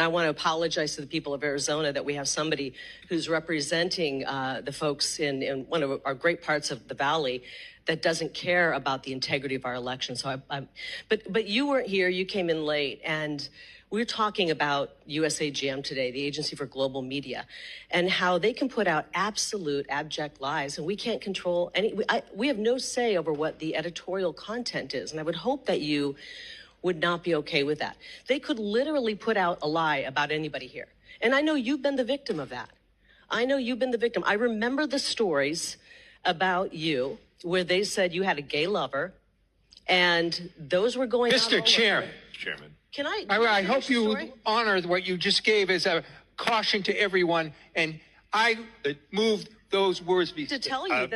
I want to apologize to the people of Arizona that we have somebody who's representing the folks in one of our great parts of the Valley that doesn't care about the integrity of our election. So, but you weren't here. You came in late, and we're talking about USAGM today, the Agency for Global Media, and how they can put out absolute abject lies, and we can't control any. We have no say over what the editorial content is, and I would hope that you would not be okay with that. They could literally put out a lie about anybody here. And I know you've been the victim of that. I know you've been the victim. I remember the stories about you where they said you had a gay lover, and those were going on all Mr. Chairman. over. Chairman. Can I hope you honor what you just gave as a caution to everyone, and I moved those words to tell you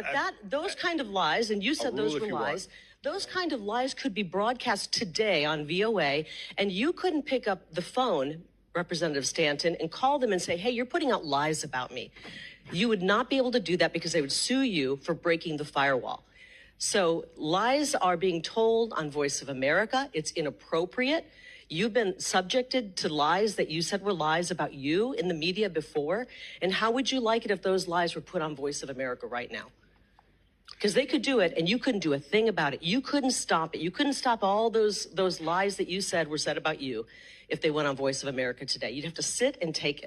those kind of lies, and you said those were lies. Those kind of lies could be broadcast today on VOA, and you couldn't pick up the phone, Representative Stanton, and call them and say, hey, you're putting out lies about me. You would not be able to do that because they would sue you for breaking the firewall. So lies are being told on Voice of America. It's inappropriate. You've been subjected to lies that you said were lies about you in the media before. And how would you like it if those lies were put on Voice of America right now? Because they could do it, and you couldn't do a thing about it. You couldn't stop it. You couldn't stop all those lies that you said were said about you if they went on Voice of America today. You'd have to sit and take it.